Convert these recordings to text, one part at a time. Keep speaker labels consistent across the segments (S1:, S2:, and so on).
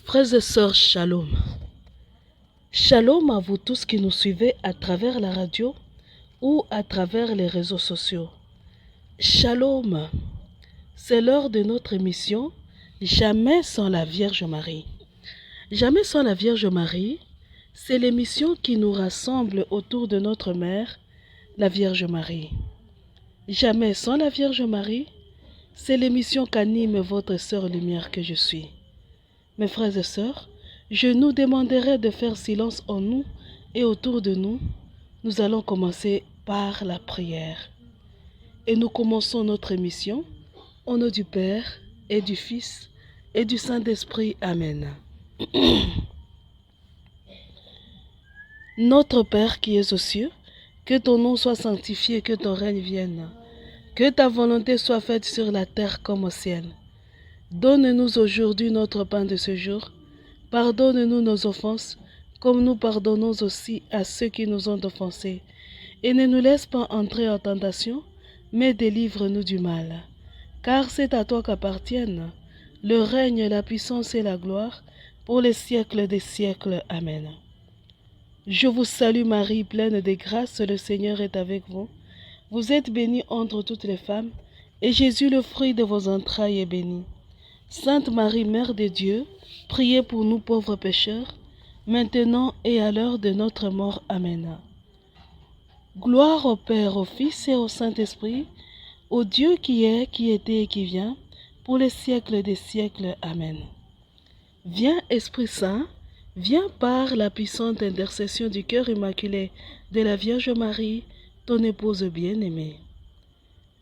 S1: Frères et sœurs, shalom. Shalom à vous tous qui nous suivez à travers la radio ou à travers les réseaux sociaux. Shalom, c'est l'heure de notre émission Jamais sans la Vierge Marie. Jamais sans la Vierge Marie, c'est l'émission qui nous rassemble autour de notre mère, la Vierge Marie. Jamais sans la Vierge Marie, c'est l'émission qu'anime votre sœur lumière que je suis. Mes frères et sœurs, je nous demanderai de faire silence en nous et autour de nous. Nous allons commencer par la prière. Et nous commençons notre émission au nom du Père et du Fils et du Saint-Esprit. Amen. Notre Père qui es aux cieux, que ton nom soit sanctifié, que ton règne vienne. Que ta volonté soit faite sur la terre comme au ciel. Donne-nous aujourd'hui notre pain de ce jour. Pardonne-nous nos offenses, comme nous pardonnons aussi à ceux qui nous ont offensés. Et ne nous laisse pas entrer en tentation, mais délivre-nous du mal. Car c'est à toi qu'appartiennent le règne, la puissance et la gloire, pour les siècles des siècles. Amen. Je vous salue Marie, pleine de grâce, le Seigneur est avec vous. Vous êtes bénie entre toutes les femmes, et Jésus, le fruit de vos entrailles, est béni. Sainte Marie, Mère de Dieu, priez pour nous pauvres pécheurs, maintenant et à l'heure de notre mort. Amen. Gloire au Père, au Fils et au Saint-Esprit, au Dieu qui est, qui était et qui vient, pour les siècles des siècles. Amen. Viens, Esprit Saint, viens par la puissante intercession du cœur immaculé de la Vierge Marie, ton épouse bien-aimée.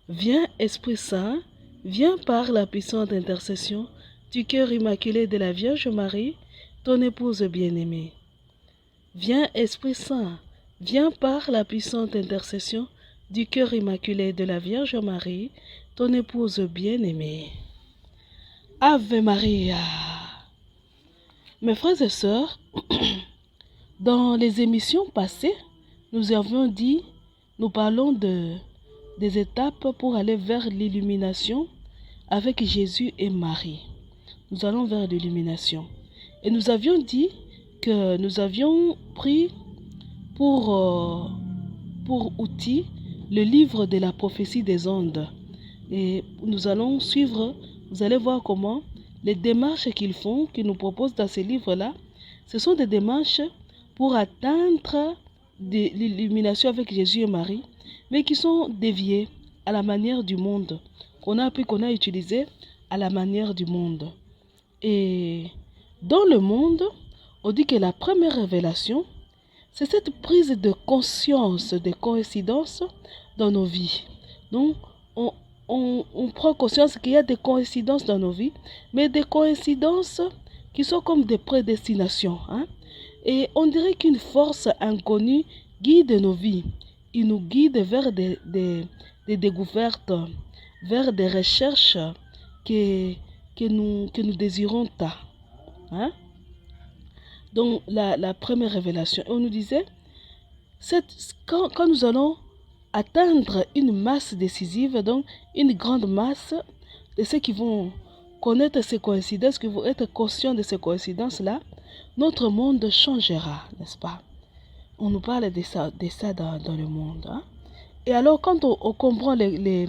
S1: Viens, Esprit Saint, viens par la puissante intercession du cœur immaculé de la Vierge Marie, ton épouse bien-aimée. Viens, Esprit Saint, viens par la puissante intercession du cœur immaculé de la Vierge Marie, ton épouse bien-aimée. Ave Maria. Mes frères et sœurs, dans les émissions passées, nous avions dit, nous parlons des étapes pour aller vers l'illumination avec Jésus et Marie. Nous allons vers l'illumination. Et nous avions dit que nous avions pris pour outil le livre de la prophétie des ondes. Et nous allons suivre, vous allez voir comment les démarches qu'ils font, qu'ils nous proposent dans ces livres-là, ce sont des démarches pour atteindre l'illumination avec Jésus et Marie, mais qui sont déviées à la manière du monde, qu'on a utilisé à la manière du monde. Et dans le monde, on dit que la première révélation, c'est cette prise de conscience des coïncidences dans nos vies. Donc, on prend conscience qu'il y a des coïncidences dans nos vies, mais des coïncidences qui sont comme des prédestinations. Et on dirait qu'une force inconnue guide nos vies. Il nous guide vers des découvertes, vers des recherches que nous désirons tant. Donc, la première révélation, on nous disait, quand nous allons atteindre une masse décisive, donc une grande masse de ceux qui vont connaître ces coïncidences, qui vont être conscients de ces coïncidences-là, notre monde changera, n'est-ce pas? On nous parle de ça dans le monde. Et alors, quand on comprend les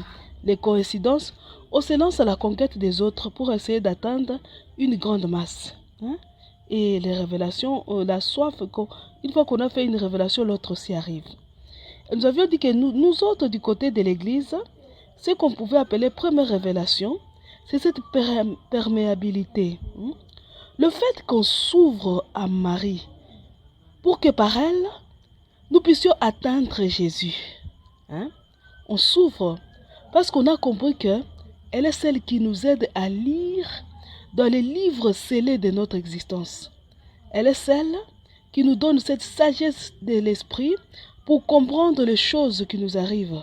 S1: coïncidences, on se lance à la conquête des autres pour essayer d'atteindre une grande masse. Et les révélations, la soif, une fois qu'on a fait une révélation, l'autre aussi arrive. Et nous avions dit que nous autres, du côté de l'Église, ce qu'on pouvait appeler première révélation, c'est cette perméabilité. Le fait qu'on s'ouvre à Marie pour que par elle, nous puissions atteindre Jésus. On s'ouvre parce qu'on a compris qu'elle est celle qui nous aide à lire dans les livres scellés de notre existence. Elle est celle qui nous donne cette sagesse de l'esprit pour comprendre les choses qui nous arrivent,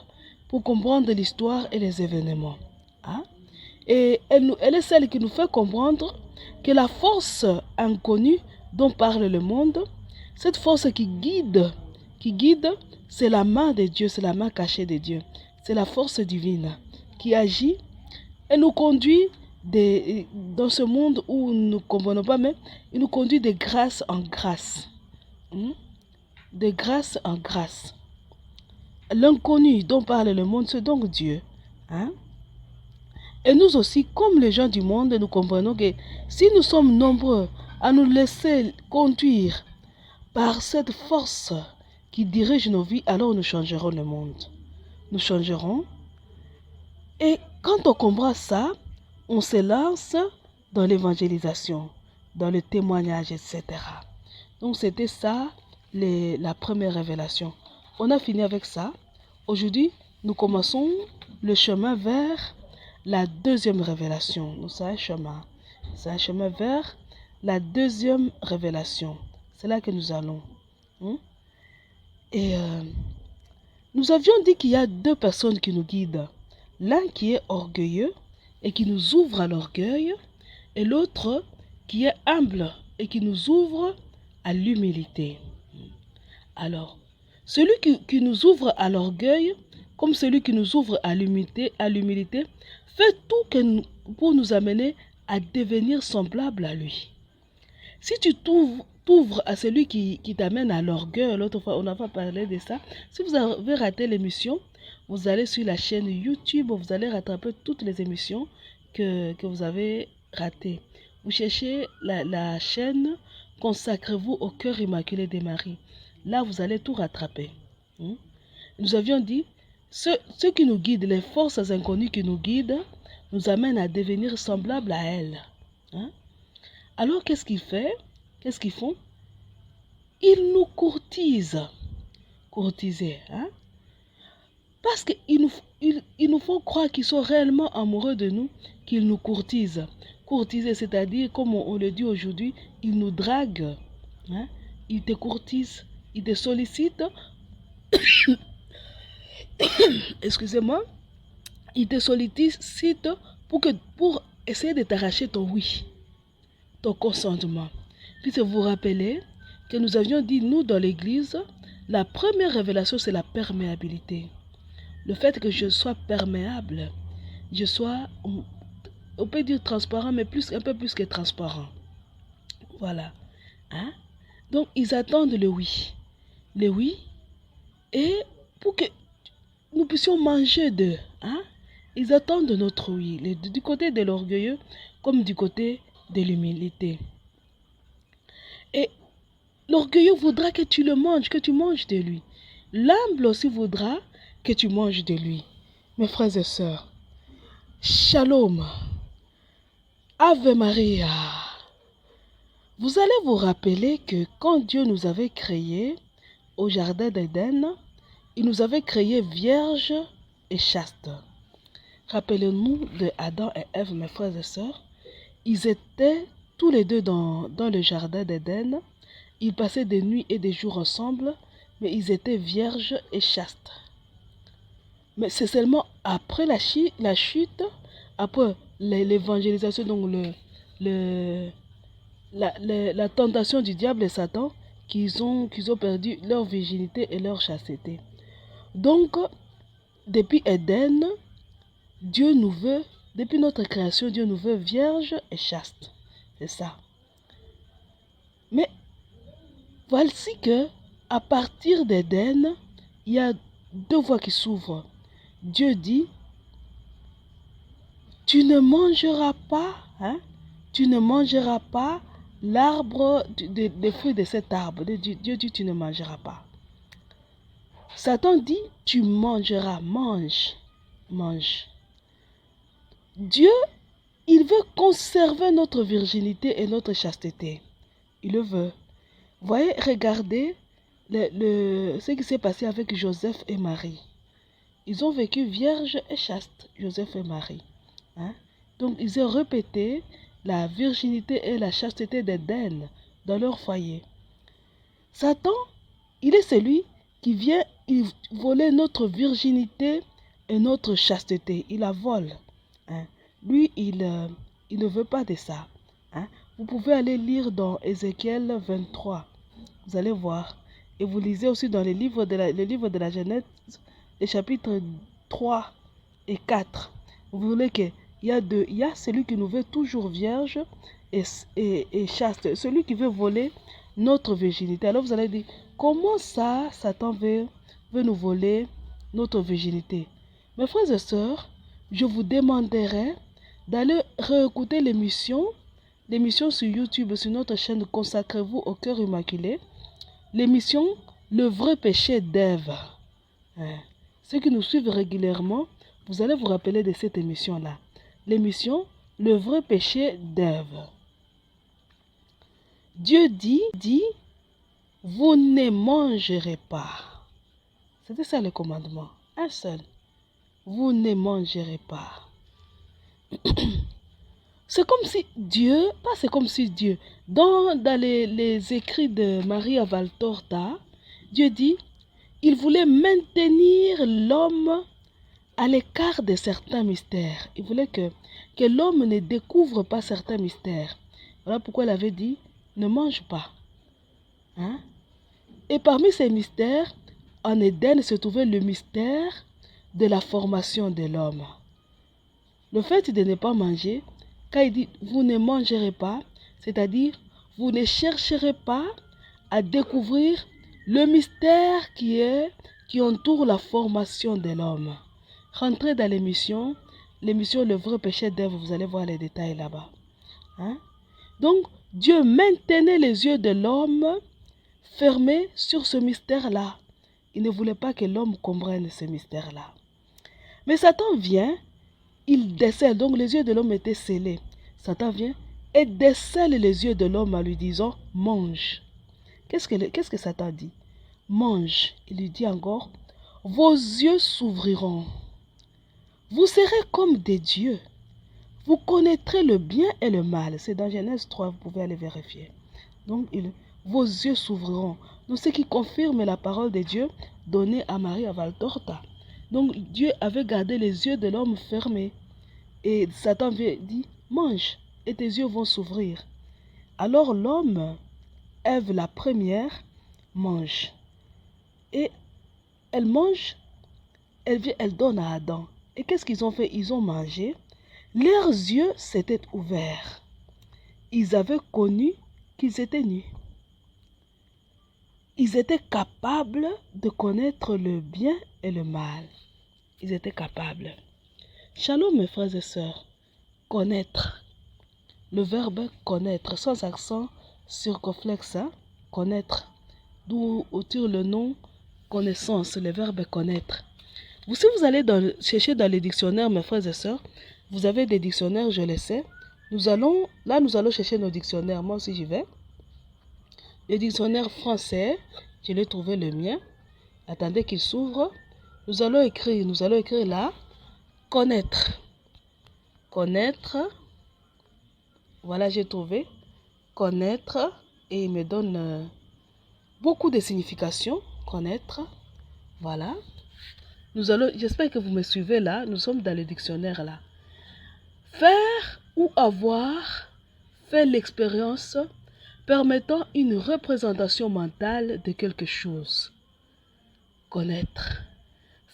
S1: pour comprendre l'histoire et les événements. Et elle est celle qui nous fait comprendre que la force inconnue dont parle le monde, cette force qui guide, c'est la main de Dieu, c'est la main cachée de Dieu. C'est la force divine qui agit et nous conduit dans ce monde où nous ne comprenons pas, mais il nous conduit de grâce en grâce. De grâce en grâce. L'inconnu dont parle le monde, c'est donc Dieu. Et nous aussi, comme les gens du monde, nous comprenons que si nous sommes nombreux à nous laisser conduire par cette force qui dirige nos vies, alors nous changerons le monde. Nous changerons. Et quand on comprend ça, on se lance dans l'évangélisation, dans le témoignage, etc. Donc c'était ça la première révélation. On a fini avec ça. Aujourd'hui, nous commençons le chemin vers la deuxième révélation. Donc c'est un chemin. C'est un chemin vers la deuxième révélation. C'est là que nous allons. Et nous avions dit qu'il y a deux personnes qui nous guident. L'un qui est orgueilleux et qui nous ouvre à l'orgueil, et l'autre qui est humble et qui nous ouvre à l'humilité. Alors, celui qui nous ouvre à l'orgueil, comme celui qui nous ouvre à l'humilité, fait tout pour nous amener à devenir semblable à lui. Si tu t'ouvres à celui qui t'amène à l'orgueil, l'autre fois on n'a pas parlé de ça, si vous avez raté l'émission, vous allez sur la chaîne YouTube, vous allez rattraper toutes les émissions que vous avez ratées. Vous cherchez la chaîne « Consacrez-vous au cœur immaculé de Marie ». Là, vous allez tout rattraper. Nous avions dit, ceux qui nous guident, les forces inconnues qui nous guident, nous amènent à devenir semblables à elles. Alors, qu'est-ce qu'ils font? Ils nous courtisent. Courtiser, parce qu'ils nous font croire qu'ils sont réellement amoureux de nous, qu'ils nous courtisent. Courtiser, c'est-à-dire, comme on le dit aujourd'hui, ils nous draguent. Ils te courtisent, ils te sollicitent. Excusez-moi. Ils te sollicitent pour essayer de t'arracher ton oui, ton consentement. Puis vous vous rappelez que nous avions dit, nous, dans l'église, la première révélation, c'est la perméabilité. Le fait que je sois perméable, je sois, on peut dire transparent, mais un peu plus que transparent. Voilà. Donc, ils attendent le oui. Le oui. Et pour que nous puissions manger d'eux. Ils attendent notre oui. Du côté de l'orgueilleux, comme du côté de l'humilité. Et l'orgueilleux voudra que tu le manges, que tu manges de lui. L'humble aussi voudra que tu manges de lui. Mes frères et sœurs, Shalom, Ave Maria. Vous allez vous rappeler que quand Dieu nous avait créés au jardin d'Éden, il nous avait créés vierges et chastes. Rappelez-nous de Adam et Ève, mes frères et sœurs. Ils étaient tous les deux dans le jardin d'Éden. Ils passaient des nuits et des jours ensemble, mais ils étaient vierges et chastes. Mais c'est seulement après la chute, après l'évangélisation, donc la tentation du diable et Satan, qu'ils ont perdu leur virginité et leur chasteté. Donc, depuis Éden, Dieu nous veut, depuis notre création, Dieu nous veut vierges et chastes. C'est ça. Mais voici que, à partir d'Éden, il y a deux voies qui s'ouvrent. Dieu dit, tu ne mangeras pas, tu ne mangeras pas l'arbre des fruits de cet arbre. Dieu dit, tu ne mangeras pas. Satan dit, tu mangeras, mange. Dieu, il veut conserver notre virginité et notre chasteté. Il le veut. Voyez, regardez ce qui s'est passé avec Joseph et Marie. Ils ont vécu vierges et chastes, Joseph et Marie. Donc, ils ont répété la virginité et la chasteté d'Éden dans leur foyer. Satan, il est celui qui vient voler notre virginité et notre chasteté. Il la vole. Lui, il ne veut pas de ça. Vous pouvez aller lire dans Ézéchiel 23. Vous allez voir. Et vous lisez aussi dans les livres de la Genèse, les chapitres 3 et 4. Vous voulez que il y a celui qui nous veut toujours vierge et chaste, celui qui veut voler notre virginité. Alors vous allez dire, comment ça, Satan veut nous voler notre virginité? Mes frères et sœurs, je vous demanderai d'aller réécouter l'émission sur YouTube, sur notre chaîne Consacrez-vous au cœur immaculé. L'émission Le vrai péché d'Ève. Ceux qui nous suivent régulièrement, vous allez vous rappeler de cette émission-là. L'émission Le vrai péché d'Ève. Dieu dit, vous ne mangerez pas. C'était ça le commandement. Un seul. Vous ne mangerez pas. C'est comme si Dieu, dans les écrits de Maria Valtorta, Dieu dit, il voulait maintenir l'homme à l'écart de certains mystères. Il voulait que l'homme ne découvre pas certains mystères. Voilà pourquoi il avait dit, ne mange pas. Et parmi ces mystères, en Éden se trouvait le mystère de la formation de l'homme. Le fait de ne pas manger, quand il dit vous ne mangerez pas, c'est-à-dire vous ne chercherez pas à découvrir le mystère qui entoure la formation de l'homme. Rentrez dans l'émission Le vrai péché d'Ève, vous allez voir les détails là-bas. Donc, Dieu maintenait les yeux de l'homme fermés sur ce mystère-là. Il ne voulait pas que l'homme comprenne ce mystère-là. Mais Satan vient, il décèle, donc les yeux de l'homme étaient scellés. Satan vient et décèle les yeux de l'homme en lui disant, mange. Qu'est-ce que Satan dit? Mange. Il lui dit encore, vos yeux s'ouvriront. Vous serez comme des dieux. Vous connaîtrez le bien et le mal. C'est dans Genèse 3, vous pouvez aller vérifier. Donc, vos yeux s'ouvriront. Donc, ce qui confirme la parole de Dieu donnée à Maria Valtorta. Donc, Dieu avait gardé les yeux de l'homme fermés. Et Satan dit, mange, et tes yeux vont s'ouvrir. Alors l'homme, Ève la première, mange. Et elle mange, elle donne à Adam. Et qu'est-ce qu'ils ont fait? Ils ont mangé. Leurs yeux s'étaient ouverts. Ils avaient connu qu'ils étaient nus. Ils étaient capables de connaître le bien et le mal. Ils étaient capables. Shalom mes frères et sœurs. Connaître. Le verbe connaître, sans accent circonflexe, connaître. D'où on tire le nom connaissance, le verbe connaître. Si vous allez chercher dans les dictionnaires, mes frères et sœurs, vous avez des dictionnaires, je le sais. Nous allons chercher nos dictionnaires. Moi aussi, j'y vais. Le dictionnaire français, je l'ai trouvé le mien. Attendez qu'il s'ouvre. Nous allons écrire là, connaître. Connaître. Voilà, j'ai trouvé. Connaître. Et il me donne beaucoup de significations. Connaître. Voilà. J'espère que vous me suivez là. Nous sommes dans le dictionnaire là. Faire ou avoir fait l'expérience permettant une représentation mentale de quelque chose. Connaître.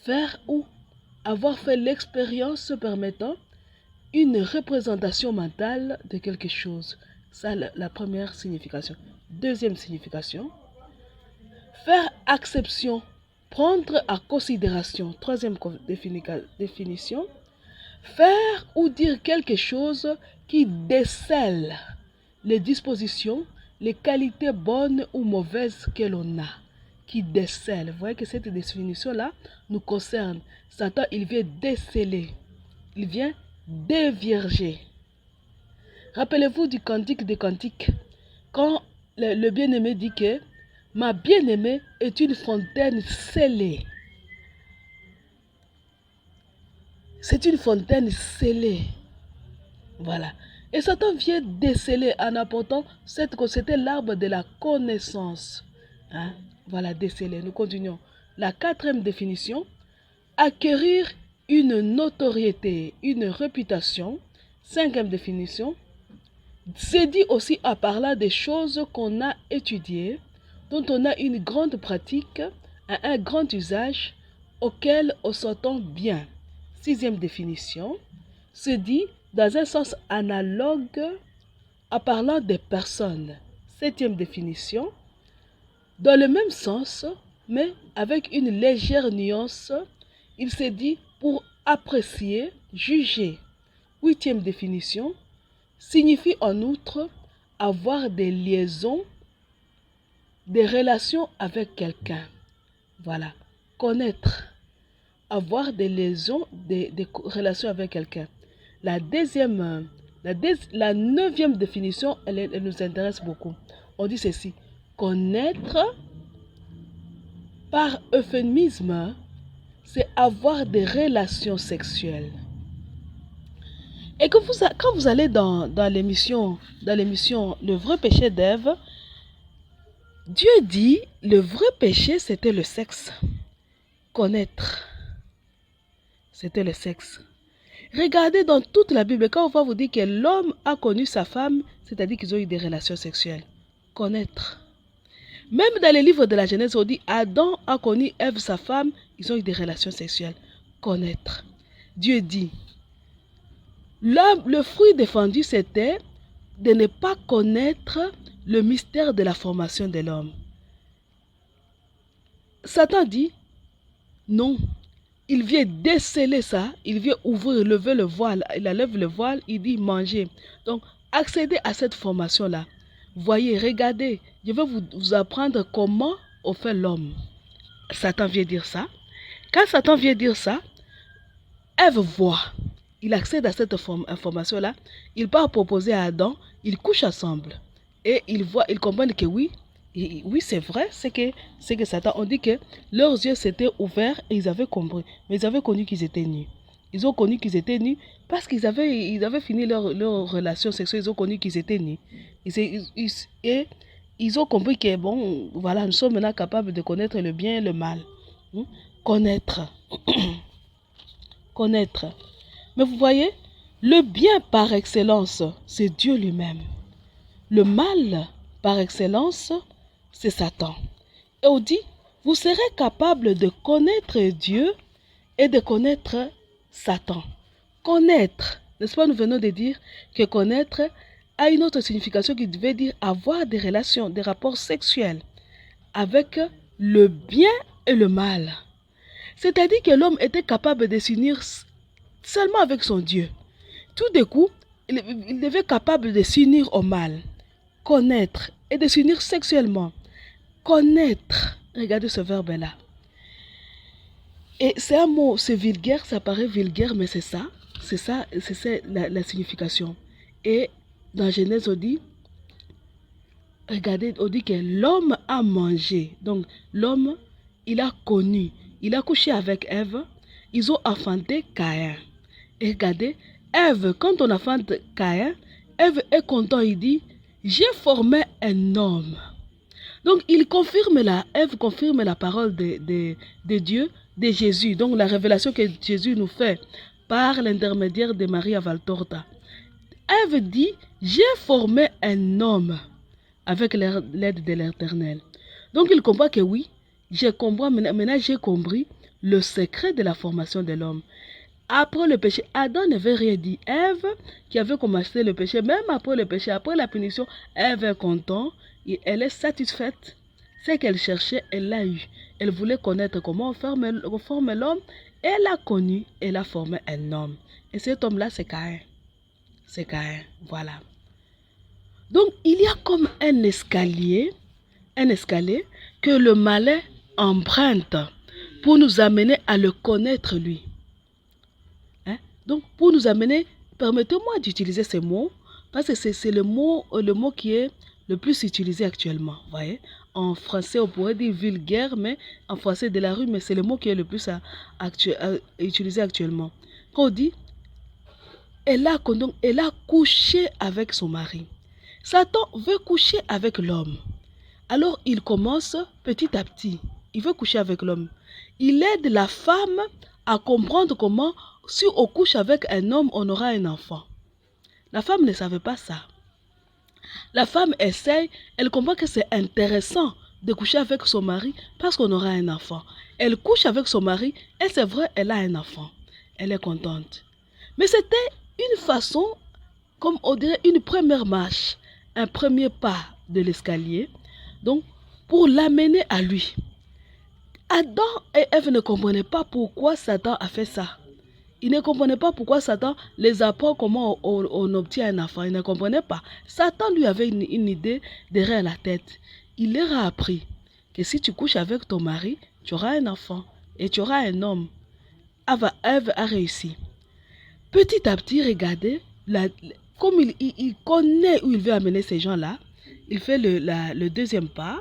S1: Faire ou avoir fait l'expérience permettant une représentation mentale de quelque chose. Ça, la première signification. Deuxième signification. Faire acception. Prendre à considération. Troisième définition. Faire ou dire quelque chose qui décèle les dispositions, les qualités bonnes ou mauvaises que l'on a. Qui décèle. Vous voyez que cette définition-là nous concerne. Satan, il vient déceler. Il vient dévierger. Rappelez-vous du cantique des cantiques. Quand le bien-aimé dit que ma bien-aimée est une fontaine scellée. C'est une fontaine scellée. Voilà. Et Satan vient déceler en apportant c'était l'arbre de la connaissance. Voilà, déceler. Nous continuons. La quatrième définition. Acquérir une notoriété, une réputation. Cinquième définition. C'est dit aussi à parler des choses qu'on a étudiées, dont on a une grande pratique, un grand usage, auquel on s'entend bien. Sixième définition, se dit dans un sens analogue en parlant des personnes. Septième définition, dans le même sens, mais avec une légère nuance, il s'est dit pour apprécier, juger. Huitième définition, signifie en outre avoir des liaisons, des relations avec quelqu'un. Voilà, connaître, avoir des liaisons, des relations avec quelqu'un. La neuvième définition, elle nous intéresse beaucoup. On dit ceci, connaître par euphémisme, c'est avoir des relations sexuelles. Et que quand vous allez dans l'émission Le vrai péché d'Ève, Dieu dit le vrai péché c'était le sexe. Connaître, c'était le sexe. Regardez dans toute la Bible, quand on va vous dire que l'homme a connu sa femme, c'est-à-dire qu'ils ont eu des relations sexuelles. Connaître. Même dans les livres de la Genèse, on dit Adam a connu Ève, sa femme, ils ont eu des relations sexuelles. Connaître. Dieu dit, le fruit défendu, c'était de ne pas connaître le mystère de la formation de l'homme. Satan dit, non. Il vient déceler ça, il vient lever le voile, il enlève le voile, il dit manger. Donc, accédez à cette formation-là. Voyez, regardez, je vais vous apprendre comment on fait l'homme. Satan vient dire ça. Quand Satan vient dire ça, Ève voit. Il accède à cette information-là. Il part proposer à Adam, ils couchent ensemble. Et ils comprennent que oui, c'est vrai, c'est que Satan, on dit que leurs yeux s'étaient ouverts et ils avaient compris. Mais ils avaient connu qu'ils étaient nus. Ils ont connu qu'ils étaient nus parce qu'ils avaient fini leur relation sexuelle, ils ont connu qu'ils étaient nus. Et ils ont compris que, bon, voilà, nous sommes maintenant capables de connaître le bien et le mal. Connaître. Connaître. Mais vous voyez, le bien par excellence, c'est Dieu lui-même. Le mal par excellence, c'est Satan. Et on dit, vous serez capable de connaître Dieu et de connaître Satan. Connaître, n'est-ce pas, nous venons de dire que connaître a une autre signification qui devait dire avoir des relations, des rapports sexuels avec le bien et le mal. C'est-à-dire que l'homme était capable de s'unir seulement avec son Dieu. Tout d'un coup, il devait être capable de s'unir au mal, connaître et de s'unir sexuellement. Connaître, regardez ce verbe-là. Et c'est un mot, c'est vulgaire, ça paraît vulgaire, mais c'est ça la signification. Et dans Genèse, on dit, regardez, on dit que l'homme a mangé. Donc l'homme, il a connu, il a couché avec Ève, ils ont enfanté Caïn. Et regardez, Ève, quand on enfante Caïn, Ève est content, il dit, j'ai formé un homme. Donc Ève confirme la parole de Dieu, de Jésus. Donc la révélation que Jésus nous fait par l'intermédiaire de Maria Valtorta. Ève dit, j'ai formé un homme avec l'aide de l'Éternel. Donc il comprend que oui, maintenant j'ai compris le secret de la formation de l'homme. Après le péché, Adam n'avait rien dit. Ève, qui avait commencé le péché, même après le péché, après la punition, Ève est contente et elle est satisfaite. Ce qu'elle cherchait, elle l'a eu. Elle voulait connaître comment on forme l'homme. Elle a connu, elle a formé un homme. Et cet homme-là, c'est Caïn. C'est Caïn, voilà. Donc, il y a comme un escalier que le malin emprunte pour nous amener à le connaître lui. Donc, pour nous amener, permettez-moi d'utiliser ces mots, parce que c'est le mot qui est le plus utilisé actuellement. Voyez? En français, on pourrait dire vulgaire, mais en français de la rue, mais c'est le mot qui est le plus utilisé actuellement. Quand on dit, elle a couché avec son mari. Satan veut coucher avec l'homme. Alors, il commence petit à petit. Il veut coucher avec l'homme. Il aide la femme à comprendre comment, si on couche avec un homme, on aura un enfant. La femme ne savait pas ça. La femme essaye, elle comprend que c'est intéressant de coucher avec son mari parce qu'on aura un enfant. Elle couche avec son mari et c'est vrai, elle a un enfant. Elle est contente. Mais c'était une façon, comme on dirait une première marche, un premier pas de l'escalier, donc pour l'amener à lui. Adam et Ève ne comprenaient pas pourquoi Satan a fait ça. Ils ne comprenaient pas pourquoi Satan les apprend comment on obtient un enfant. Ils ne comprenaient pas. Satan lui avait une idée derrière la tête. Il leur a appris que si tu couches avec ton mari, tu auras un enfant et tu auras un homme. Ève a réussi. Petit à petit, regardez, comme il connaît où il veut amener ces gens-là, il fait le deuxième pas.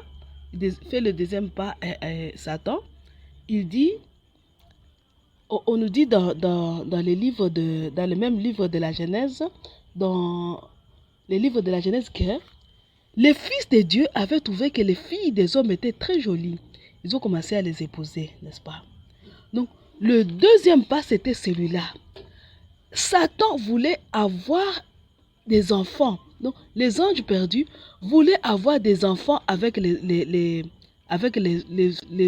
S1: Il fait le deuxième pas, Satan. Il dit, on nous dit dans le même livre de la Genèse, dans les livres de la Genèse, que les fils de Dieu avaient trouvé que les filles des hommes étaient très jolies. Ils ont commencé à les épouser, n'est-ce pas? Donc, le deuxième pas, c'était celui-là. Satan voulait avoir des enfants. Donc, les anges perdus voulaient avoir des enfants avec les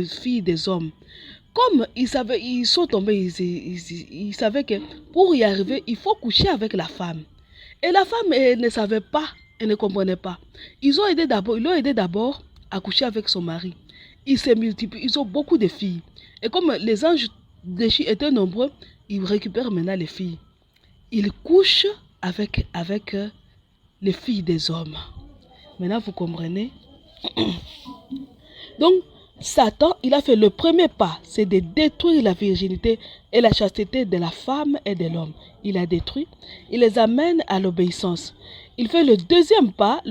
S1: filles des hommes. Comme ils sont tombés, ils savaient que pour y arriver, il faut coucher avec la femme. Et la femme, elle ne savait pas, elle ne comprenait pas. Ils l'ont aidé d'abord à coucher avec son mari. Ils se multiplient, ils ont beaucoup de filles. Et comme les anges déchus étaient nombreux, ils récupèrent maintenant les filles. Ils couchent avec les filles des hommes. Maintenant, vous comprenez? Donc, Satan, il a fait le premier pas, c'est de détruire la virginité et la chasteté de la femme et de l'homme. Il a détruit, il les amène à l'obéissance. Il fait le deuxième pas,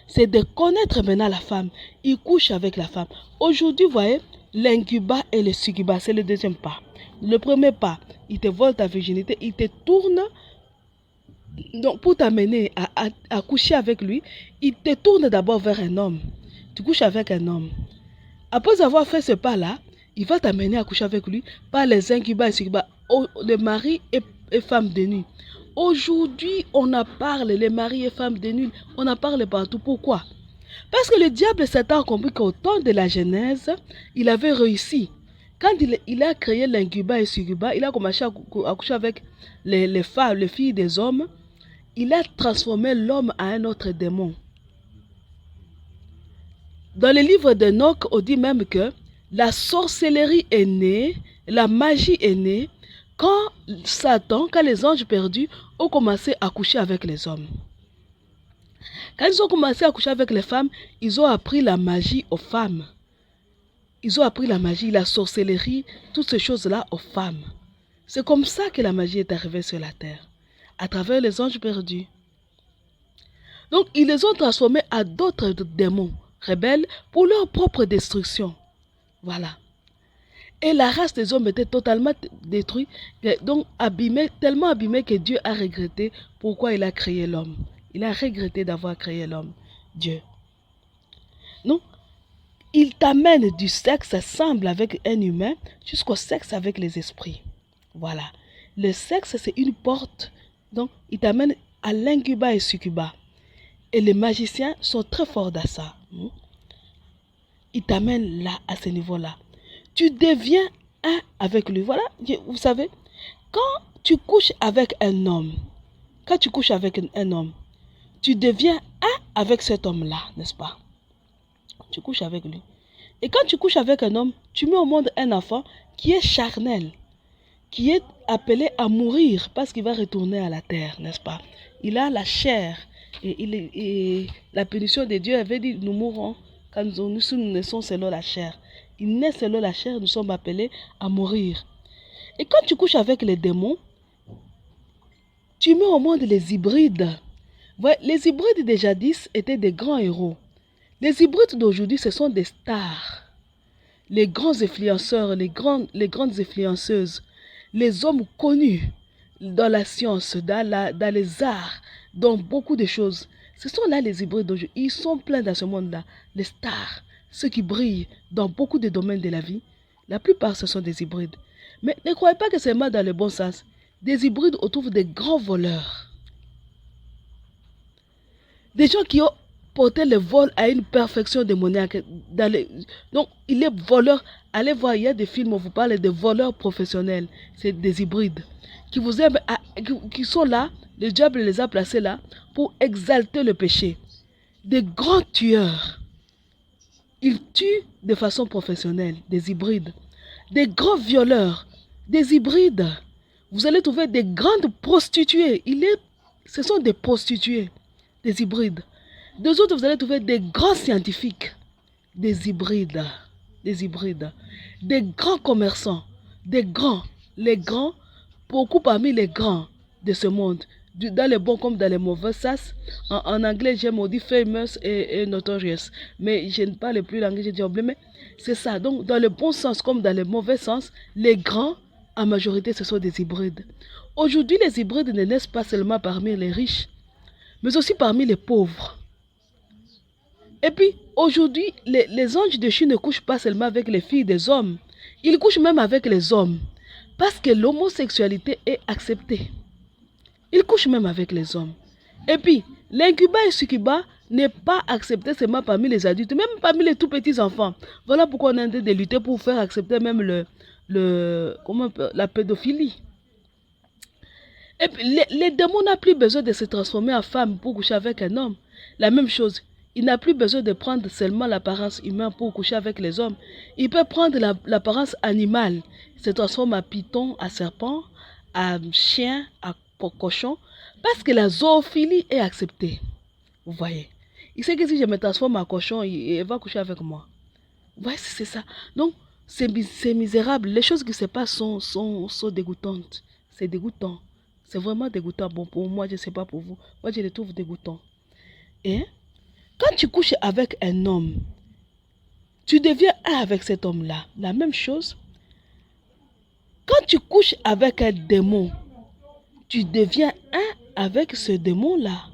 S1: c'est de connaître maintenant la femme. Il couche avec la femme. Aujourd'hui, vous voyez, l'incubat et le succubat, c'est le deuxième pas. Le premier pas, il te vole ta virginité, il te tourne. Donc, pour t'amener à coucher avec lui, il te tourne d'abord vers un homme. Tu couches avec un homme. Après avoir fait ce pas-là, il va t'amener à coucher avec lui par les incubats et succubats, le mari et femme de nuit. Aujourd'hui, on en parle, les maris et femmes de nuit, on en parle partout. Pourquoi? Parce que le diable Satan a compris qu'au temps de la Genèse, il avait réussi. Quand il a créé l'incubat et succubat, il a commencé à coucher avec les femmes, les filles des hommes. Il a transformé l'homme en un autre démon. Dans le livre d'Enoch, on dit même que la sorcellerie est née, la magie est née, quand les anges perdus ont commencé à coucher avec les hommes. Quand ils ont commencé à coucher avec les femmes, ils ont appris la magie aux femmes. Ils ont appris la magie, la sorcellerie, toutes ces choses-là aux femmes. C'est comme ça que la magie est arrivée sur la terre, à travers les anges perdus. Donc, ils les ont transformés à d'autres démons rebelles pour leur propre destruction. Voilà. Et la race des hommes était totalement détruite, donc abîmée, tellement abîmée que Dieu a regretté pourquoi il a créé l'homme. Il a regretté d'avoir créé l'homme, Dieu. Donc, il t'amène du sexe semble avec un humain jusqu'au sexe avec les esprits. Voilà. Le sexe, c'est une porte. Donc, il t'amène à l'incubat et succubat. Et les magiciens sont très forts dans ça. Ils t'amènent là, à ce niveau-là. Tu deviens un avec lui. Voilà, vous savez, quand tu couches avec un homme, tu deviens un avec cet homme-là, n'est-ce pas? Tu couches avec lui. Et quand tu couches avec un homme, tu mets au monde un enfant qui est charnel, qui est appelé à mourir parce qu'il va retourner à la terre, n'est-ce pas? Il a la chair. Et la punition de Dieu avait dit, nous mourrons quand nous naissons selon la chair. Il naît selon la chair, nous sommes appelés à mourir. Et quand tu couches avec les démons, tu mets au monde les hybrides. Ouais, les hybrides de jadis étaient des grands héros. Les hybrides d'aujourd'hui, ce sont des stars. Les grands influenceurs, les grandes influenceuses, les hommes connus dans la science, dans les arts, dans beaucoup de choses. Ce sont là les hybrides d'aujourd'hui. Ils sont pleins dans ce monde-là. Les stars, ceux qui brillent dans beaucoup de domaines de la vie, la plupart ce sont des hybrides. Mais ne croyez pas que c'est mal dans le bon sens. Des hybrides autour des grands voleurs. Des gens qui ont porté le vol à une perfection démoniaque. Donc, il est voleur. Allez voir, il y a des films où vous parlez de voleurs professionnels. C'est des hybrides qui vous aiment, qui sont là, le diable les a placés là pour exalter le péché. Des grands tueurs. Ils tuent de façon professionnelle, des hybrides. Des grands violeurs, des hybrides. Vous allez trouver des grandes prostituées. Ce sont des prostituées, des hybrides. Deux autres, vous allez trouver des grands scientifiques, des hybrides, des hybrides. Des grands commerçants, des grands, les grands, beaucoup parmi les grands de ce monde, dans les bons comme dans les mauvais sens. En anglais, j'ai maudit famous et notorious, mais je ne parle plus l'anglais, j'ai dit oublié, mais c'est ça. Donc, dans le bon sens comme dans le mauvais sens, les grands, en majorité, ce sont des hybrides. Aujourd'hui, les hybrides ne naissent pas seulement parmi les riches, mais aussi parmi les pauvres. Et puis, aujourd'hui, les anges déchus ne couchent pas seulement avec les filles des hommes, ils couchent même avec les hommes, parce que l'homosexualité est acceptée. Ils couchent même avec les hommes. Et puis, l'incubat et succubat n'est pas accepté seulement parmi les adultes, même parmi les tout petits enfants. Voilà pourquoi on est en train de lutter pour faire accepter même la pédophilie. Et puis, les démons n'ont plus besoin de se transformer en femme pour coucher avec un homme. La même chose, il n'a plus besoin de prendre seulement l'apparence humaine pour coucher avec les hommes. Il peut prendre l'apparence animale. Il se transforme à python, à serpent, à chien, à cochon, parce que la zoophilie est acceptée. Vous voyez. Il sait que si je me transforme en cochon, il va coucher avec moi. Vous voyez, c'est ça. Donc, c'est misérable. Les choses qui se passent sont dégoûtantes. C'est dégoûtant. C'est vraiment dégoûtant. Bon, pour moi, je ne sais pas pour vous. Moi, je les trouve dégoûtants. Et quand tu couches avec un homme, tu deviens un avec cet homme-là. La même chose. Quand tu couches avec un démon, tu deviens un avec ce démon-là.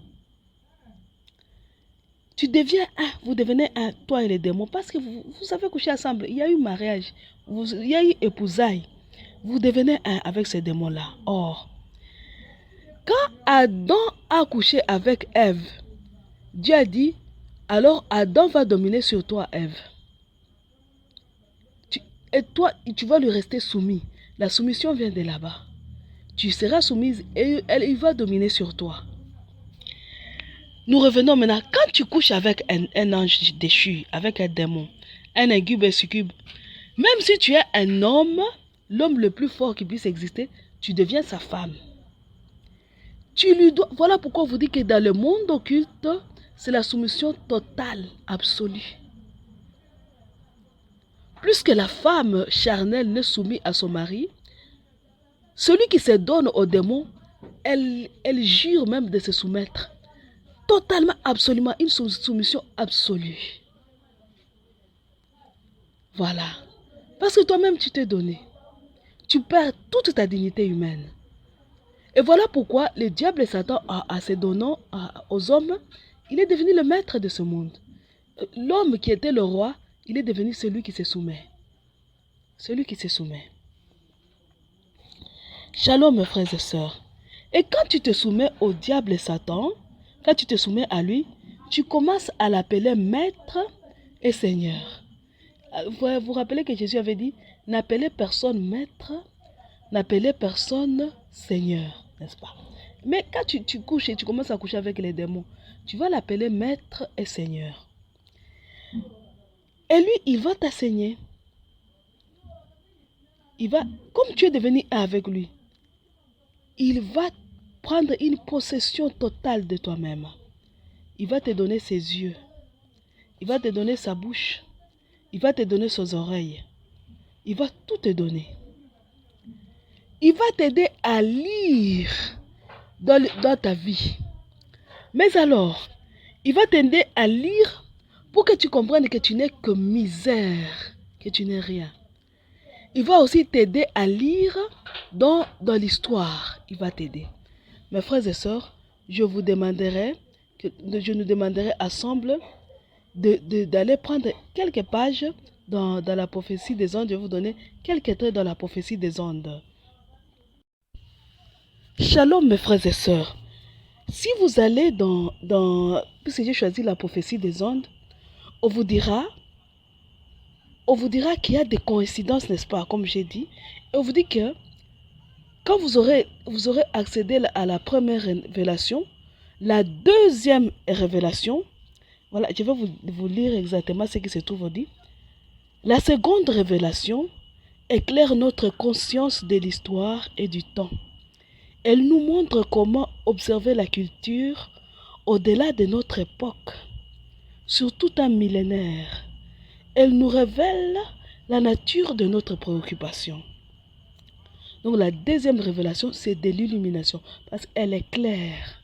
S1: Tu deviens un, vous devenez un, toi et les démons, parce que vous avez couché ensemble. Il y a eu mariage, il y a eu épousailles. Vous devenez un avec ce démon-là. Or, quand Adam a couché avec Ève, Dieu a dit, alors Adam va dominer sur toi, Ève. Et toi, tu vas lui rester soumis. La soumission vient de là-bas. Tu seras soumise et il va dominer sur toi. Nous revenons maintenant. Quand tu couches avec un ange déchu, avec un démon, un incube et succube, même si tu es un homme, l'homme le plus fort qui puisse exister, tu deviens sa femme. Tu lui dois. Voilà pourquoi on vous dit que dans le monde occulte, c'est la soumission totale, absolue. Plus que la femme charnelle n'est soumise à son mari, celui qui se donne au démon, elle jure même de se soumettre. Totalement, absolument, une soumission absolue. Voilà. Parce que toi-même, tu t'es donné. Tu perds toute ta dignité humaine. Et voilà pourquoi le diable et Satan, en se donnant aux hommes, il est devenu le maître de ce monde. L'homme qui était le roi, il est devenu celui qui se soumet. Celui qui se soumet. Shalom, mes frères et sœurs. Et quand tu te soumets au diable et Satan, quand tu te soumets à lui, tu commences à l'appeler maître et seigneur. Vous vous rappelez que Jésus avait dit, n'appelez personne maître, n'appelez personne seigneur, n'est-ce pas? Mais quand tu couches et tu commences à coucher avec les démons, tu vas l'appeler maître et seigneur. Et lui, il va t'enseigner. Comme tu es devenu un avec lui, il va prendre une possession totale de toi-même. Il va te donner ses yeux. Il va te donner sa bouche. Il va te donner ses oreilles. Il va tout te donner. Il va t'aider à lire dans ta vie. Mais alors, il va t'aider à lire pour que tu comprennes que tu n'es que misère, que tu n'es rien. Il va aussi t'aider à lire dans l'histoire. Il va t'aider. Mes frères et sœurs, je nous demanderai ensemble d'aller prendre quelques pages dans la prophétie des ondes. Je vais vous donner quelques traits dans la prophétie des ondes. Shalom, mes frères et sœurs. Si vous allez puisque j'ai choisi la prophétie des ondes, on vous dira qu'il y a des coïncidences, n'est-ce pas, comme j'ai dit. Et on vous dit que Quand vous aurez accédé à la première révélation, la deuxième révélation, voilà, je vais vous lire exactement ce qui se trouve dit. La seconde révélation éclaire notre conscience de l'histoire et du temps. Elle nous montre comment observer la culture au-delà de notre époque, sur tout un millénaire. Elle nous révèle la nature de notre préoccupation. Donc la deuxième révélation, c'est de l'illumination, parce qu'elle est claire.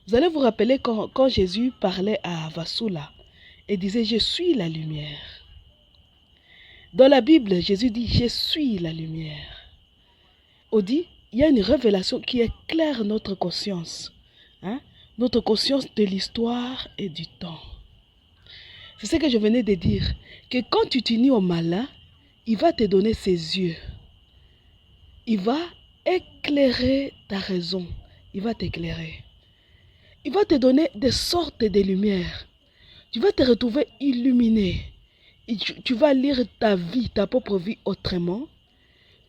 S1: Vous allez vous rappeler quand Jésus parlait à Vassoula et disait « Je suis la lumière ». Dans la Bible, Jésus dit « Je suis la lumière ». On dit, il y a une révélation qui éclaire notre conscience. Notre conscience de l'histoire et du temps. C'est ce que je venais de dire, que quand tu t'unis au malin, il va te donner ses yeux. Il va éclairer ta raison. Il va t'éclairer. Il va te donner des sortes de lumières. Tu vas te retrouver illuminé. Et tu vas lire ta vie, ta propre vie autrement.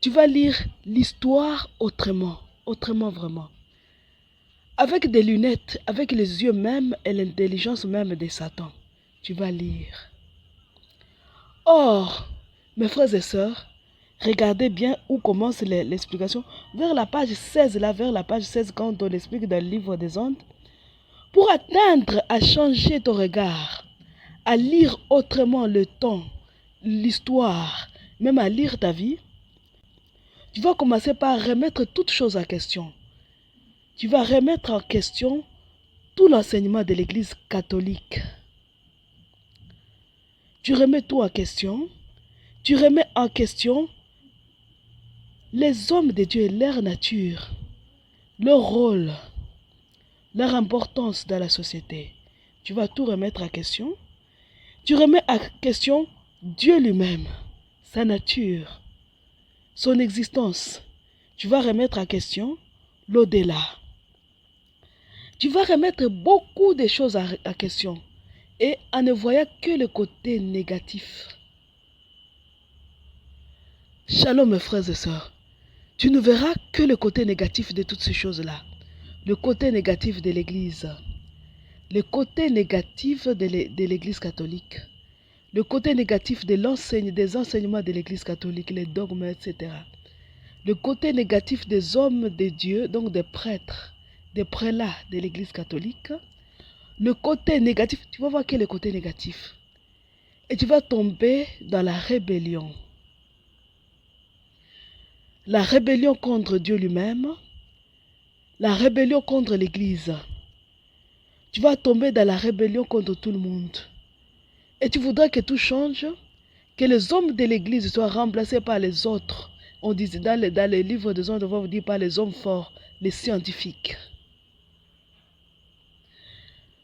S1: Tu vas lire l'histoire autrement. Autrement vraiment. Avec des lunettes, avec les yeux même et l'intelligence même de Satan. Tu vas lire. Or, mes frères et sœurs, regardez bien où commence l'explication. Vers la page 16, là, vers la page 16, quand on explique dans le livre des ondes, pour atteindre à changer ton regard, à lire autrement le temps, l'histoire, même à lire ta vie, tu vas commencer par remettre toutes choses en question. Tu vas remettre en question tout l'enseignement de l'Église catholique. Tu remets tout en question. Tu remets en question les hommes de Dieu et leur nature, leur rôle, leur importance dans la société. Tu vas tout remettre en question. Tu remets en question Dieu lui-même, sa nature, son existence. Tu vas remettre en question l'au-delà. Tu vas remettre beaucoup de choses en question et en ne voyant que le côté négatif. Shalom mes frères et sœurs. Tu ne verras que le côté négatif de toutes ces choses-là. Le côté négatif de l'Église. Le côté négatif de l'Église catholique. Le côté négatif des enseignements de l'Église catholique, les dogmes, etc. Le côté négatif des hommes de Dieu, donc des prêtres, des prélats de l'Église catholique. Le côté négatif, tu vas voir quel est le côté négatif. Et tu vas tomber dans la rébellion. La rébellion contre Dieu lui-même, la rébellion contre l'Église. Tu vas tomber dans la rébellion contre tout le monde. Et tu voudras que tout change, que les hommes de l'Église soient remplacés par les autres. On dit dans les livres des hommes, on va vous dire par les hommes forts, les scientifiques.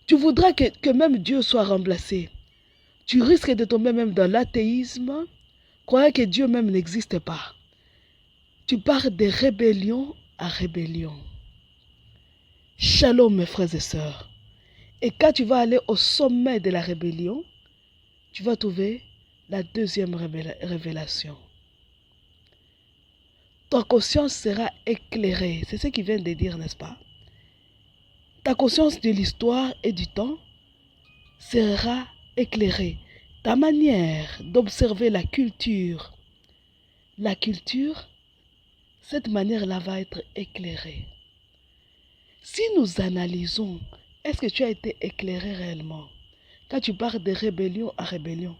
S1: Tu voudras que même Dieu soit remplacé. Tu risques de tomber même dans l'athéisme, croyant que Dieu même n'existe pas. Tu pars de rébellion à rébellion. Shalom mes frères et sœurs. Et quand tu vas aller au sommet de la rébellion, tu vas trouver la deuxième révélation. Ta conscience sera éclairée. C'est ce qu'il vient de dire, n'est-ce pas? Ta conscience de l'histoire et du temps sera éclairée. Ta manière d'observer la culture, cette manière-là va être éclairée. Si nous analysons, est-ce que tu as été éclairé réellement? Quand tu pars de rébellion à rébellion.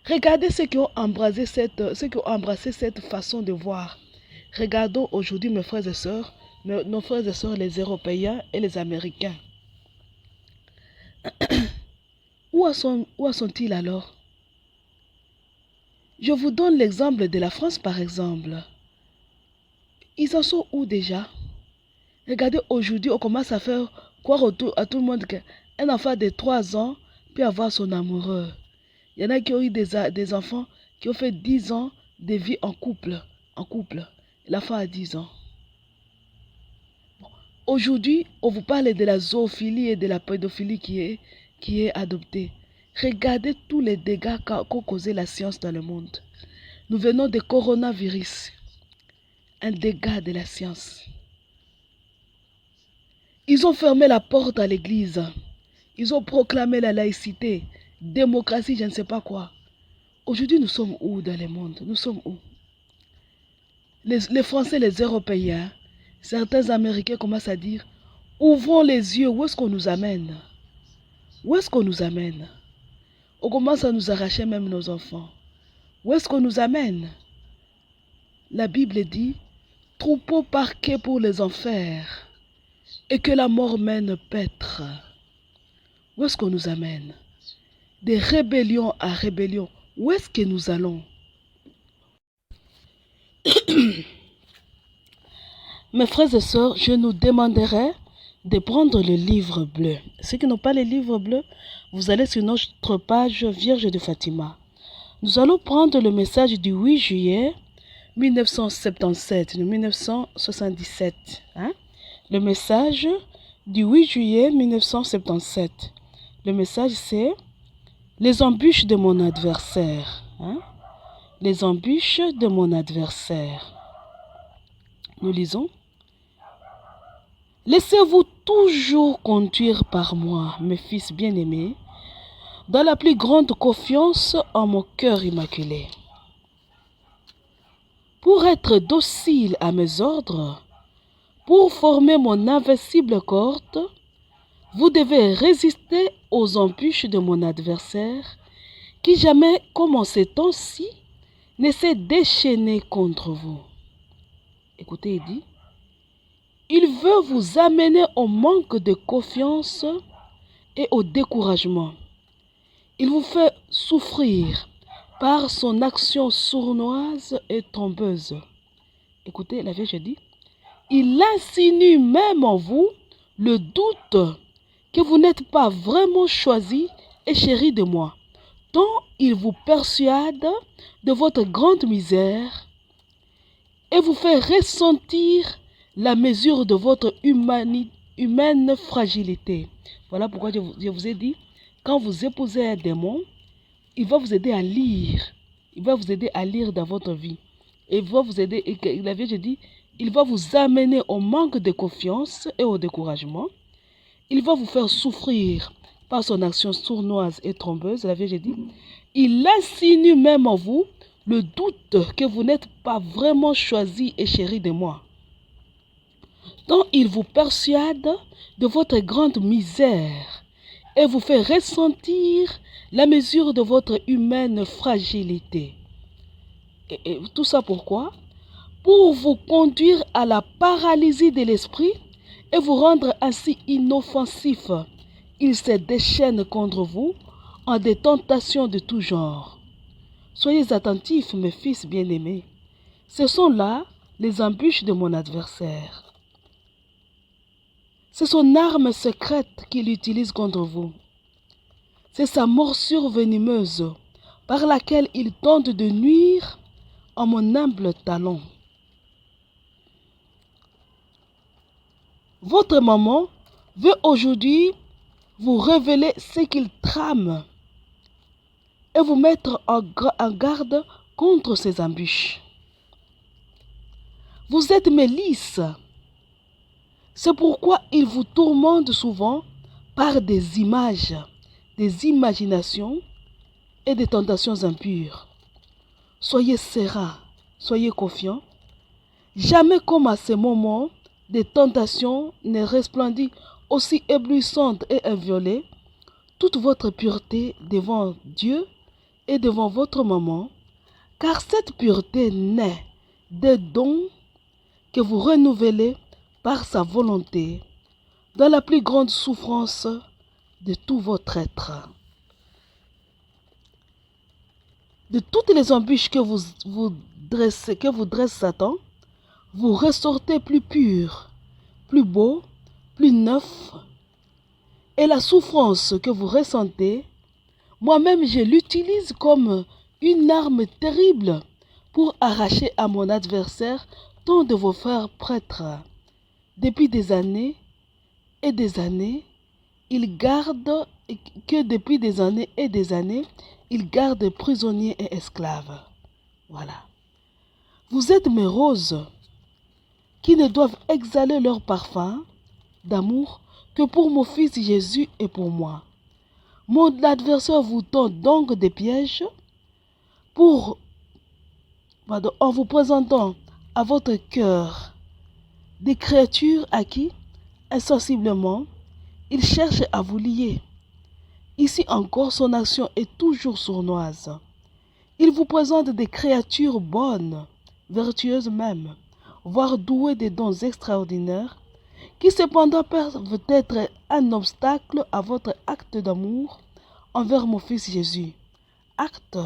S1: Regardez ceux qui ont embrassé cette façon de voir. Regardons aujourd'hui mes frères et sœurs, nos frères et sœurs les Européens et les Américains. Où sont-ils alors? Je vous donne l'exemple de la France par exemple. Ils en sont où déjà? Regardez, aujourd'hui, on commence à faire croire à tout le monde qu'un enfant de 3 ans peut avoir son amoureux. Il y en a qui ont eu des enfants qui ont fait 10 ans de vie en couple. L'enfant a 10 ans. Bon. Aujourd'hui, on vous parle de la zoophilie et de la pédophilie qui est adoptée. Regardez tous les dégâts qu'a causé la science dans le monde. Nous venons de coronavirus. un dégât de la science. Ils ont fermé la porte à l'église. Ils ont proclamé la laïcité, démocratie, je ne sais pas quoi. Aujourd'hui, nous sommes où dans le monde? Nous sommes où? Les Français, les Européens, certains Américains commencent à dire, ouvrons les yeux, où est-ce qu'on nous amène? Où est-ce qu'on nous amène? On commence à nous arracher même nos enfants. Où est-ce qu'on nous amène? La Bible dit, troupeau parqué pour les enfers, et que la mort mène paître. Où est-ce qu'on nous amène? De rébellion à rébellion. Où est-ce que nous allons? Mes frères et sœurs, je nous demanderai de prendre le livre bleu. Ceux qui n'ont pas le livre bleu, vous allez sur notre page Vierge de Fatima. Nous allons prendre le message du 8 juillet 1977, de 1977. Le message du 8 juillet 1977. Le message c'est les embûches de mon adversaire. Les embûches de mon adversaire. Nous lisons. Laissez-vous toujours conduire par moi, mes fils bien-aimés, dans la plus grande confiance en mon cœur immaculé. Pour être docile à mes ordres, pour former mon invincible corde, vous devez résister aux embûches de mon adversaire, qui jamais, comme en ces temps-ci, ne s'est déchaîné contre vous. Écoutez, il dit, il veut vous amener au manque de confiance et au découragement. Il vous fait souffrir par son action sournoise et trompeuse. Écoutez, la Vierge dit, il insinue même en vous le doute que vous n'êtes pas vraiment choisi et chéri de moi, tant il vous persuade de votre grande misère et vous fait ressentir la mesure de votre humaine fragilité. Voilà pourquoi je vous ai dit, quand vous épousez un démon, il va vous aider à lire. Il va vous aider à lire dans votre vie. Et il va vous aider, et la Vierge dit, il va vous amener au manque de confiance et au découragement. Il va vous faire souffrir par son action sournoise et trompeuse. La Vierge dit, il insinue même en vous le doute que vous n'êtes pas vraiment choisi et chéri de moi. Tant il vous persuade de votre grande misère et vous fait ressentir la mesure de votre humaine fragilité. Et tout ça pourquoi? Pour vous conduire à la paralysie de l'esprit et vous rendre ainsi inoffensif. Il se déchaîne contre vous en des tentations de tout genre. Soyez attentifs, mes fils bien-aimés. Ce sont là les embûches de mon adversaire. C'est son arme secrète qu'il utilise contre vous. C'est sa morsure venimeuse par laquelle il tente de nuire en mon humble talon. Votre maman veut aujourd'hui vous révéler ce qu'il trame et vous mettre en garde contre ces embûches. Vous êtes Mélisse. C'est pourquoi il vous tourmente souvent par des images, des imaginations et des tentations impures. Soyez serein, soyez confiants. Jamais comme à ces moments, des tentations ne resplendit aussi éblouissante et inviolée. Toute votre pureté devant Dieu et devant votre maman, car cette pureté naît des dons que vous renouvelez par sa volonté, dans la plus grande souffrance de tout votre être. De toutes les embûches que vous dresse Satan, vous ressortez plus pur, plus beau, plus neuf. Et la souffrance que vous ressentez, moi-même je l'utilise comme une arme terrible pour arracher à mon adversaire tant de vos frères prêtres. Depuis des années et des années, il garde prisonniers et esclaves. Voilà. Vous êtes mes roses, qui ne doivent exhaler leur parfum d'amour que pour mon fils Jésus et pour moi. Mon adversaire vous tend donc des pièges en vous présentant à votre cœur des créatures à qui, insensiblement, il cherche à vous lier. Ici encore, son action est toujours sournoise. Il vous présente des créatures bonnes, vertueuses même, voire douées des dons extraordinaires, qui cependant peuvent être un obstacle à votre acte d'amour envers mon Fils Jésus. Acte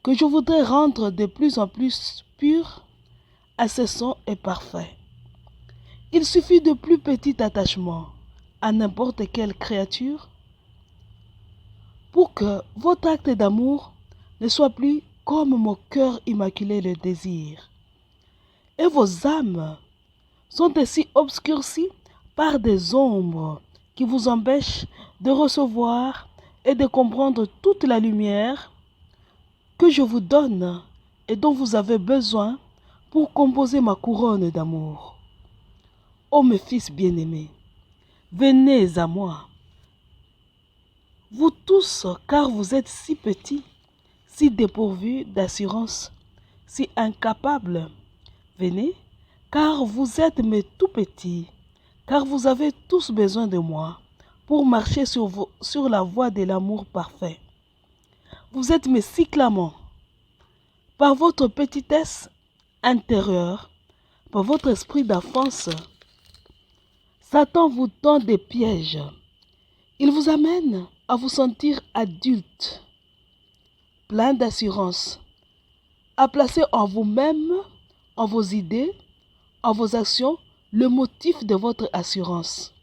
S1: que je voudrais rendre de plus en plus pur, incessant et parfait. Il suffit de plus petit attachement à n'importe quelle créature pour que votre acte d'amour ne soit plus comme mon cœur immaculé le désire. Et vos âmes sont ainsi obscurcies par des ombres qui vous empêchent de recevoir et de comprendre toute la lumière que je vous donne et dont vous avez besoin pour composer ma couronne d'amour. Ô mes fils bien-aimés, venez à moi, vous tous, car vous êtes si petits, si dépourvus d'assurance, si incapables. Venez, car vous êtes mes tout petits, car vous avez tous besoin de moi pour marcher sur la voie de l'amour parfait. Vous êtes mes si clamants. Par votre petitesse intérieure, par votre esprit d'enfance, Satan vous tend des pièges. Il vous amène à vous sentir adulte, plein d'assurance, à placer en vous-même, en vos idées, en vos actions, le motif de votre assurance.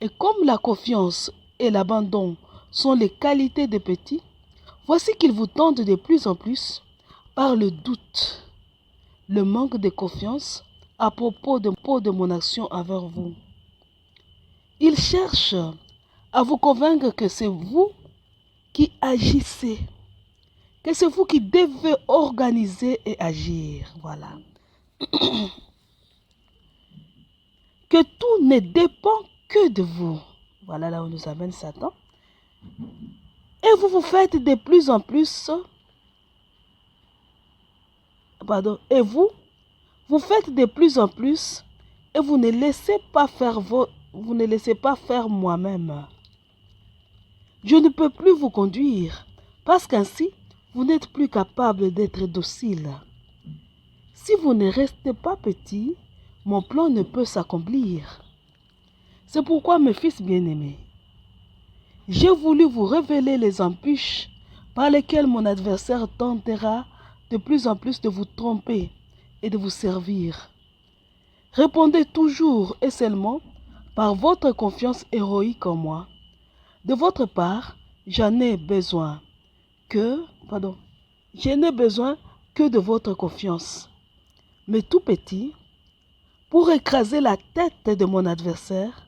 S1: Et comme la confiance et l'abandon sont les qualités des petits, voici qu'ils vous tendent de plus en plus par le doute, le manque de confiance à propos de mon action envers vous. Ils cherchent à vous convaincre que c'est vous qui agissez, que c'est vous qui devez organiser et agir. Voilà. Que tout ne dépend que de vous. Voilà là où nous amène Satan. Et vous vous faites de plus en plus... Et vous faites de plus en plus et vous ne laissez pas faire moi-même. Je ne peux plus vous conduire parce qu'ainsi, vous n'êtes plus capable d'être docile. Si vous ne restez pas petit, mon plan ne peut s'accomplir. C'est pourquoi, mes fils bien-aimés, j'ai voulu vous révéler les embûches par lesquelles mon adversaire tentera de plus en plus de vous tromper et de vous servir. Répondez toujours et seulement par votre confiance héroïque en moi. De votre part, je n'ai besoin que de votre confiance. Mais tout petit, pour écraser la tête de mon adversaire,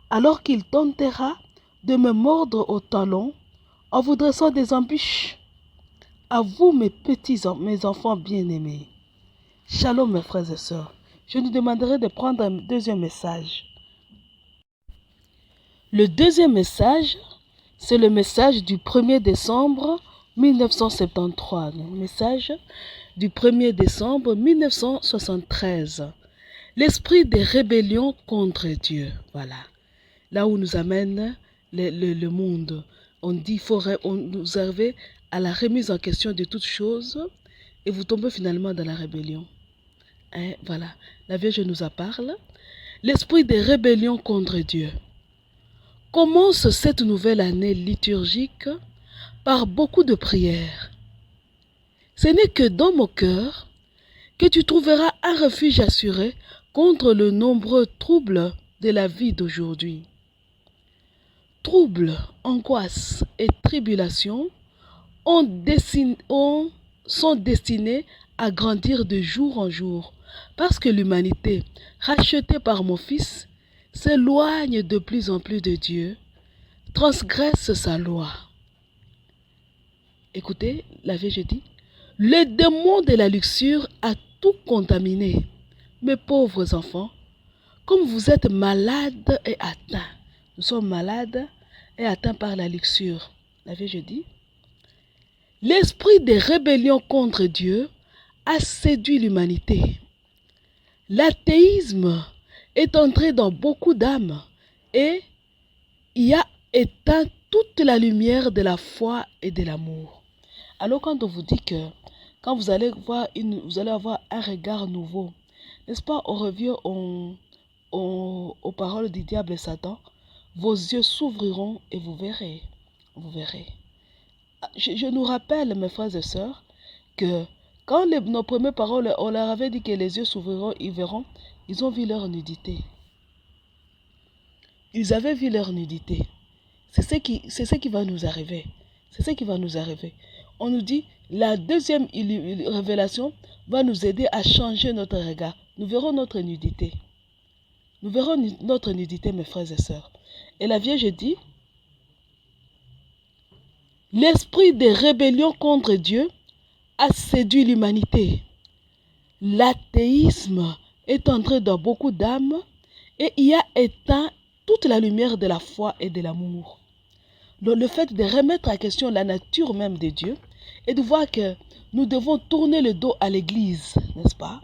S1: alors qu'il tentera de me mordre au talon en vous dressant des embûches. À vous, mes enfants bien-aimés. Shalom, mes frères et sœurs. Je nous demanderai de prendre un deuxième message. Le deuxième message, c'est le message du 1er décembre 1973. Le message du 1er décembre 1973. L'esprit des rébellions contre Dieu. Voilà. Là où nous amène le monde. On dit, on nous arrive à la remise en question de toutes choses et vous tombez finalement dans la rébellion. Voilà, la Vierge nous en parle. L'esprit des rébellions contre Dieu. Commence cette nouvelle année liturgique par beaucoup de prières. Ce n'est que dans mon cœur que tu trouveras un refuge assuré contre le nombreux troubles de la vie d'aujourd'hui. Troubles, angoisses et tribulations sont destinés à grandir de jour en jour parce que l'humanité, rachetée par mon Fils, s'éloigne de plus en plus de Dieu, transgresse sa loi. Écoutez, la Vierge dit, le démon de la luxure a tout contaminé, mes pauvres enfants, comme vous êtes malades et atteints, nous sommes malades et atteints par la luxure. La Vierge dit, l'esprit de rébellion contre Dieu a séduit l'humanité. L'athéisme est entré dans beaucoup d'âmes et y a éteint toute la lumière de la foi et de l'amour. Alors quand on vous dit que quand vous allez avoir un regard nouveau, n'est-ce pas, on revient aux paroles du diable et Satan, vos yeux s'ouvriront et vous verrez. Vous verrez. Je nous rappelle, mes frères et sœurs, que quand nos premières paroles, on leur avait dit que les yeux s'ouvriront, ils verront, ils ont vu leur nudité. Ils avaient vu leur nudité. C'est ce qui va nous arriver. C'est ce qui va nous arriver. On nous dit, la deuxième révélation va nous aider à changer notre regard. Nous verrons notre nudité. Nous verrons notre nudité, mes frères et sœurs. Et la Vierge dit, l'esprit de rébellion contre Dieu a séduit l'humanité. L'athéisme est entré dans beaucoup d'âmes et y a éteint toute la lumière de la foi et de l'amour. Le fait de remettre en question la nature même de Dieu et de voir que nous devons tourner le dos à l'Église, n'est-ce pas,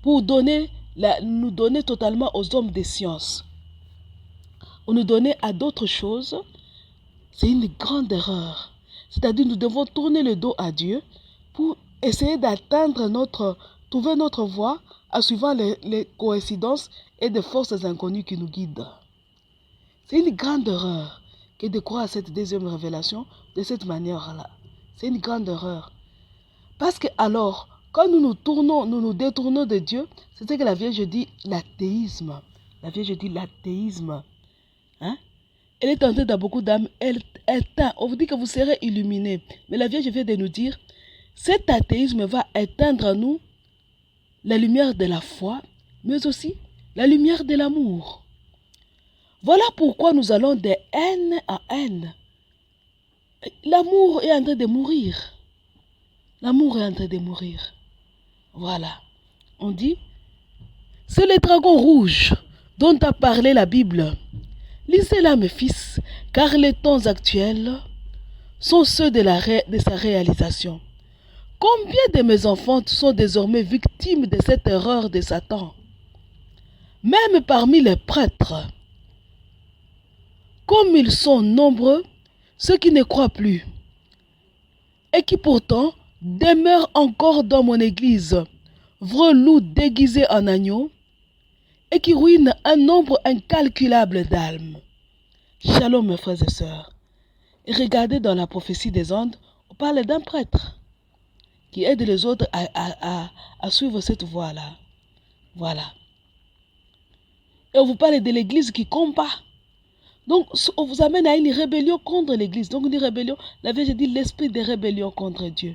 S1: pour nous donner totalement aux hommes des sciences, ou nous donner à d'autres choses, c'est une grande erreur. C'est-à-dire nous devons tourner le dos à Dieu pour essayer trouver notre voie en suivant les coïncidences et des forces inconnues qui nous guident. C'est une grande erreur que de croire à cette deuxième révélation de cette manière-là. C'est une grande erreur. Parce que alors, quand nous nous détournons de Dieu, c'est ce que la Vierge dit, l'athéisme. La Vierge dit l'athéisme. Hein? Elle est entrée dans beaucoup d'âmes, elle éteint. On vous dit que vous serez illuminés. Mais la Vierge vient de nous dire, cet athéisme va éteindre en nous la lumière de la foi, mais aussi la lumière de l'amour. Voilà pourquoi nous allons de haine à haine. L'amour est en train de mourir. L'amour est en train de mourir. Voilà. On dit, c'est le dragon rouge dont a parlé la Bible. Lisez-la, mes fils, car les temps actuels sont ceux de sa réalisation. Combien de mes enfants sont désormais victimes de cette erreur de Satan? Même parmi les prêtres, comme ils sont nombreux, ceux qui ne croient plus, et qui pourtant demeurent encore dans mon église, vrais loups déguisés en agneaux, et qui ruinent un nombre incalculable d'âmes. Shalom, mes frères et sœurs. Et regardez dans la prophétie des ondes, on parle d'un prêtre qui aide les autres à suivre cette voie-là. Voilà. Et on vous parle de l'église qui combat. Donc, on vous amène à une rébellion contre l'église. Donc, une rébellion, la Vierge dit l'esprit de rébellion contre Dieu.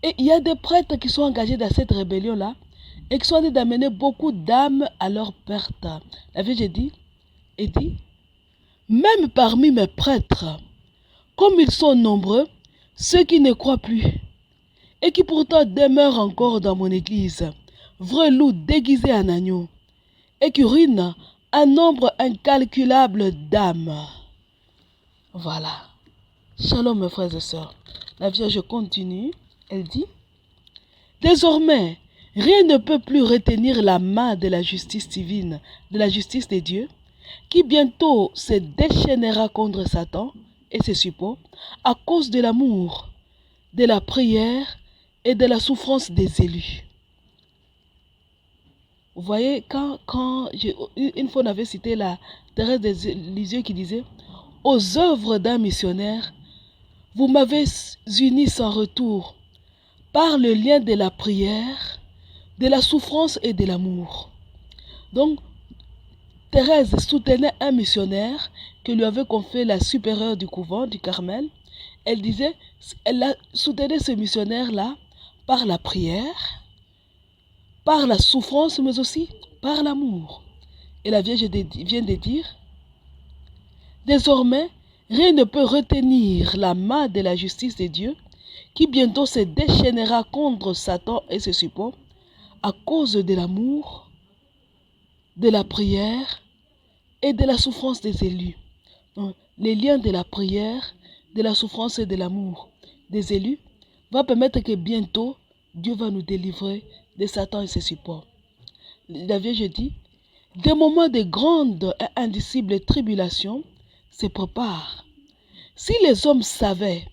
S1: Et il y a des prêtres qui sont engagés dans cette rébellion-là et qui sont en train d'amener beaucoup d'âmes à leur perte. La Vierge dit, même parmi mes prêtres, comme ils sont nombreux, ceux qui ne croient plus, et qui pourtant demeurent encore dans mon église, vrais loups déguisés en agneaux, et qui ruinent un nombre incalculable d'âmes. Voilà. Shalom, mes frères et sœurs. La Vierge continue, elle dit, désormais, rien ne peut plus retenir la main de la justice divine, de la justice de Dieu, qui bientôt se déchaînera contre Satan et ses suppôts à cause de l'amour, de la prière et de la souffrance des élus. Vous voyez, une fois on avait cité la Thérèse des Lisieux qui disait « Aux œuvres d'un missionnaire, vous m'avez uni sans retour par le lien de la prière, de la souffrance et de l'amour. » Donc, Thérèse soutenait un missionnaire que lui avait confié la supérieure du couvent du Carmel. Elle disait, elle soutenait ce missionnaire-là par la prière, par la souffrance, mais aussi par l'amour. Et la Vierge vient de dire, désormais, rien ne peut retenir la main de la justice de Dieu, qui bientôt se déchaînera contre Satan et ses suppôts, à cause de l'amour, de la prière et de la souffrance des élus. Donc, les liens de la prière, de la souffrance et de l'amour des élus va permettre que bientôt, Dieu va nous délivrer de Satan et ses supports. La Vierge dit, des moments de grandes et indicibles tribulations se préparent. Si les hommes savaient,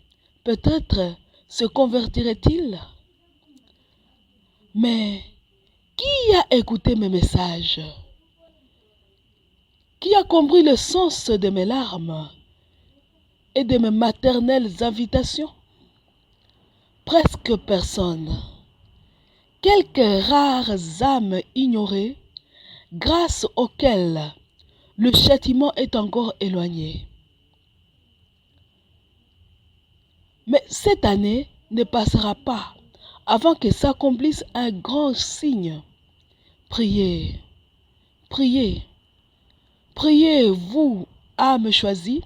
S1: peut-être se convertiraient-ils. Mais qui a écouté mes messages? Qui a compris le sens de mes larmes et de mes maternelles invitations? Presque personne. Quelques rares âmes ignorées, grâce auxquelles le châtiment est encore éloigné. Mais cette année ne passera pas avant que s'accomplisse un grand signe. Priez, priez, priez, vous, âmes choisies,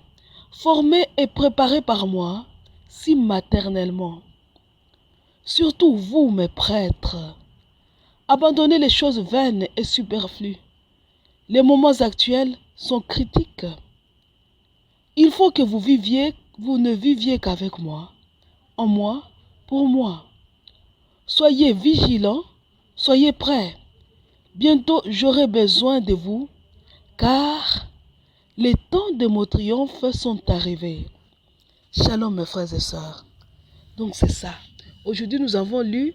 S1: formées et préparées par moi, si maternellement. Surtout vous, mes prêtres, abandonnez les choses vaines et superflues. Les moments actuels sont critiques. Il faut que vous ne viviez qu'avec moi, en moi, pour moi. Soyez vigilants, soyez prêts. Bientôt j'aurai besoin de vous, car les temps de mon triomphe sont arrivés. Shalom mes frères et sœurs. Donc c'est ça. Aujourd'hui nous avons lu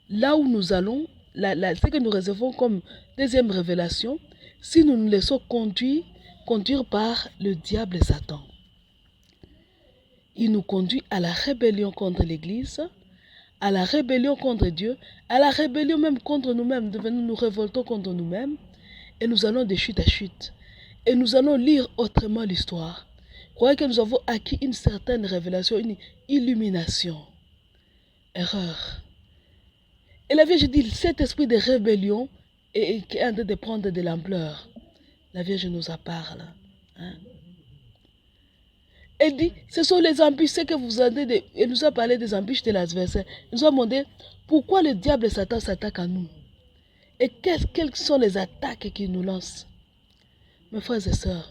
S1: là où nous allons, ce que nous réservons comme deuxième révélation, si nous nous laissons conduire par le diable et Satan. Il nous conduit à la rébellion contre l'Église, à la rébellion contre Dieu, à la rébellion même contre nous-mêmes. Nous nous révoltons contre nous-mêmes et nous allons de chute à chute. Et nous allons lire autrement l'histoire. Croyez que nous avons acquis une certaine révélation, une illumination. Erreur. Et la Vierge dit, cet esprit de rébellion est en train de prendre de l'ampleur. La Vierge nous en parle. Hein? Elle dit, ce sont les embûches, ce que vous avez. Elle nous a parlé des embûches de l'adversaire. Elle nous a demandé pourquoi le diable et Satan s'attaquent à nous. Et quelles sont les attaques qu'il nous lance. Mes frères et sœurs,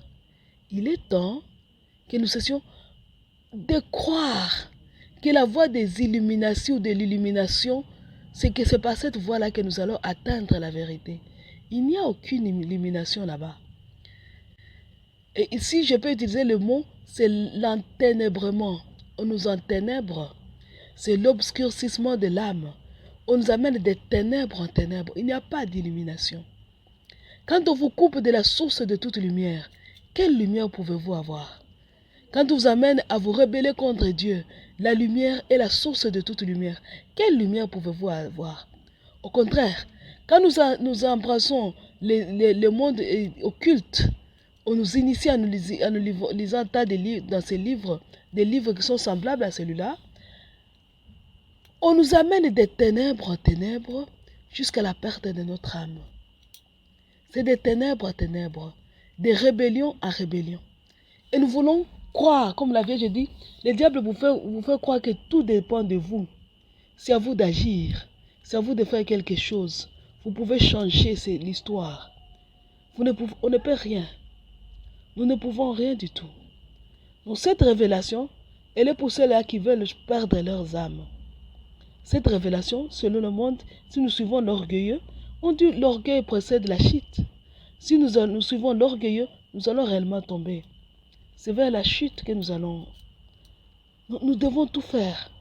S1: il est temps que nous cessions de croire que la voie des illuminations ou de l'illumination, c'est que c'est par cette voie-là que nous allons atteindre la vérité. Il n'y a aucune illumination là-bas. Et ici, je peux utiliser le mot, c'est l'enténèbrement. On nous enténèbre. C'est l'obscurcissement de l'âme. On nous amène des ténèbres en ténèbres. Il n'y a pas d'illumination. Quand on vous coupe de la source de toute lumière, quelle lumière pouvez-vous avoir? Quand on vous amène à vous rebeller contre Dieu, la lumière est la source de toute lumière. Quelle lumière pouvez-vous avoir? Au contraire, quand nous embrassons le monde occulte, on nous initie en nous lisant un tas de livres, dans ces livres, des livres qui sont semblables à celui-là. On nous amène des ténèbres en ténèbres jusqu'à la perte de notre âme. C'est des ténèbres en ténèbres, des rébellions en rébellion. Et nous voulons croire, comme la Vierge dit, le diable vous fait croire que tout dépend de vous. C'est à vous d'agir, c'est à vous de faire quelque chose. Vous pouvez changer l'histoire. On ne peut rien. Nous ne pouvons rien du tout. Donc cette révélation, elle est pour ceux-là qui veulent perdre leurs âmes. Cette révélation, selon le monde, si nous suivons l'orgueilleux, on dit l'orgueil précède la chute. Si nous suivons l'orgueilleux, nous allons réellement tomber. C'est vers la chute que nous allons. Nous devons tout faire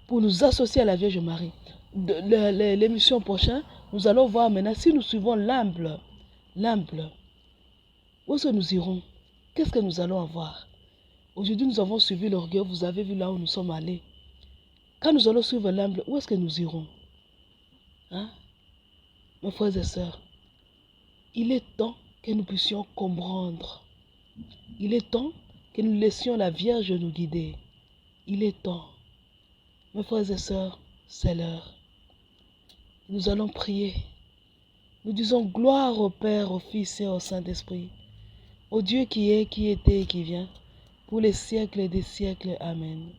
S1: pour nous associer à la Vierge Marie. L'émission prochaine, nous allons voir maintenant si nous suivons l'humble, où est-ce que nous irons? Qu'est-ce que nous allons avoir? Aujourd'hui, nous avons suivi l'orgueil, vous avez vu là où nous sommes allés. Quand nous allons suivre l'humble, où est-ce que nous irons? Hein? Mes frères et sœurs, il est temps que nous puissions comprendre. Il est temps que nous laissions la Vierge nous guider. Il est temps. Mes frères et sœurs, c'est l'heure. Nous allons prier. Nous disons gloire au Père, au Fils et au Saint-Esprit, au Dieu qui est, qui était et qui vient, pour les siècles des siècles. Amen.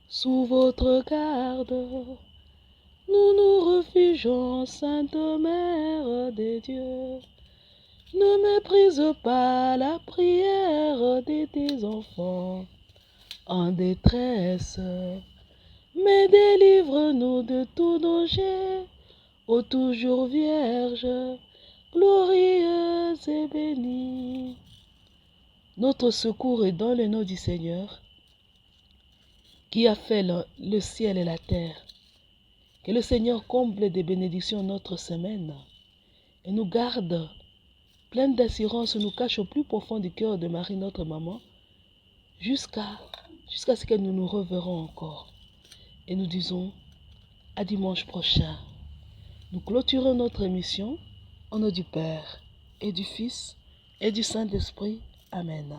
S1: Sous votre garde, nous nous réfugions, Sainte Mère de Dieu. Ne méprise pas la prière de tes enfants en détresse, mais délivre-nous de tout danger, ô toujours Vierge, glorieuse et bénie. Notre secours est dans le nom du Seigneur, qui a fait le ciel et la terre. Que le Seigneur comble de bénédictions notre semaine et nous garde pleine d'assurance, nous cache au plus profond du cœur de Marie, notre maman, jusqu'à ce que nous nous reverrons encore. Et nous disons à dimanche prochain. Nous clôturons notre émission au nom du Père et du Fils et du Saint-Esprit. Amen.